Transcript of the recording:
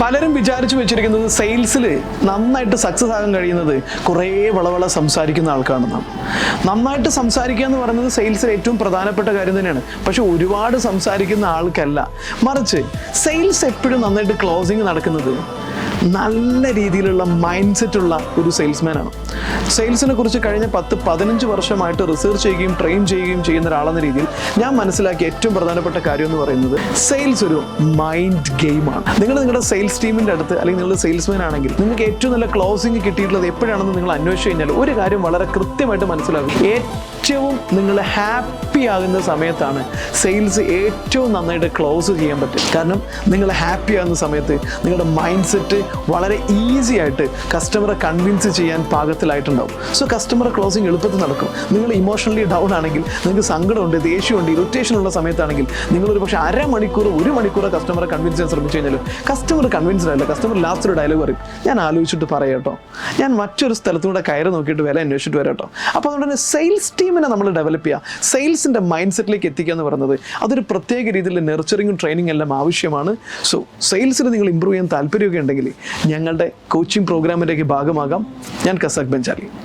പലരും വിചാരിച്ചു വെച്ചിരിക്കുന്നത് സെയിൽസിൽ നന്നായിട്ട് സക്സസ് ആകാൻ കഴിയുന്നത് കുറേ വളവള സംസാരിക്കുന്ന ആൾക്കാണെന്നാണ്. നന്നായിട്ട് സംസാരിക്കുക എന്ന് പറയുന്നത് സെയിൽസിൽ ഏറ്റവും പ്രധാനപ്പെട്ട കാര്യം തന്നെയാണ്. പക്ഷെ ഒരുപാട് സംസാരിക്കുന്ന ആൾക്കല്ല, മറിച്ച് സെയിൽസ് എപ്പോഴും നന്നായിട്ട് ക്ലോസിങ് നടക്കുന്നത് നല്ല രീതിയിലുള്ള മൈൻഡ് സെറ്റുള്ള ഒരു സെയിൽസ്മാനാണ്. സെയിൽസിനെ കുറിച്ച് കഴിഞ്ഞ 10-15 വർഷമായിട്ട് റിസർച്ച് ചെയ്യുകയും ട്രെയിൻ ചെയ്യുകയും ചെയ്യുന്ന ഒരാളെന്ന രീതിയിൽ ഞാൻ മനസ്സിലാക്കിയ ഏറ്റവും പ്രധാനപ്പെട്ട കാര്യം എന്ന് പറയുന്നത് സെയിൽസ് ഒരു മൈൻഡ് ഗെയിമാണ്. നിങ്ങളുടെ സെയിൽസ് ടീമിൻ്റെ അടുത്ത് അല്ലെങ്കിൽ നിങ്ങളുടെ സെയിൽസ്മാൻ ആണെങ്കിൽ നിങ്ങൾക്ക് ഏറ്റവും നല്ല ക്ലോസിങ് കിട്ടിയിട്ടുള്ളത് എപ്പോഴാണെന്ന് നിങ്ങൾ അന്വേഷിച്ച് കഴിഞ്ഞാൽ ഒരു കാര്യം വളരെ കൃത്യമായിട്ട് മനസ്സിലാകും. ഏറ്റവും നിങ്ങൾ ഹാപ്പി ആകുന്ന സമയത്താണ് സെയിൽസ് ഏറ്റവും നന്നായിട്ട് ക്ലോസ് ചെയ്യാൻ പറ്റും. കാരണം നിങ്ങൾ ഹാപ്പി ആകുന്ന സമയത്ത് നിങ്ങളുടെ മൈൻഡ് സെറ്റ് വളരെ ഈസി ആയിട്ട് കസ്റ്റമറെ കൺവിൻസ് ചെയ്യാൻ പാകത്തിലായിട്ടുണ്ടാവും. സോ കസ്റ്റമർ ക്ലോസിങ് എളുപ്പത്തിൽ നടക്കും. നിങ്ങൾ ഇമോഷണലി ഡൗൺ ആണെങ്കിൽ, നിങ്ങൾക്ക് സങ്കടമുണ്ട്, ദേഷ്യമുണ്ട്, ഇറിറ്റേഷൻ ഉള്ള സമയത്താണെങ്കിൽ നിങ്ങളൊരു പക്ഷേ 1 മണിക്കൂർ കസ്റ്റമറെ കൺവിൻസ് ചെയ്യാൻ ശ്രമിച്ചു കഴിഞ്ഞാൽ കസ്റ്റമർ കൺവിൻസ്ഡ് ആയില്ല. കസ്റ്റമർ ലാസ്റ്റ് ഒരു ഡയലോഗ് പറയും, ഞാൻ ആലോചിച്ചിട്ട് പറയാം കേട്ടോ, ഞാൻ മറ്റൊരു സ്ഥലത്തൂടെ കയറി നോക്കിയിട്ട് വില അന്വേഷിച്ചിട്ട് വരാം കേട്ടോ. അപ്പോൾ അതുകൊണ്ട് തന്നെ സെയിൽസ് ടീമിനെ നമ്മൾ ഡെവലപ്പ് ചെയ്യുക, സെയിൽസിൻ്റെ മൈൻഡ് സെറ്റിലേക്ക് എത്തിക്കുക എന്ന് പറയുന്നത് അതൊരു പ്രത്യേക രീതിയിൽ നെർച്ചറിങ്ങും ട്രെയിനിങ് എല്ലാം ആവശ്യമാണ്. സോ സെയിൽസിൽ നിങ്ങൾ ഇമ്പ്രൂവ് ചെയ്യാൻ താല്പര്യമൊക്കെ ഉണ്ടെങ്കിൽ ഞങ്ങളുടെ കോച്ചിങ് പ്രോഗ്രാമിലേക്ക് ഭാഗമാകാം. ഞാൻ കസാഖ് ബെഞ്ചാലി.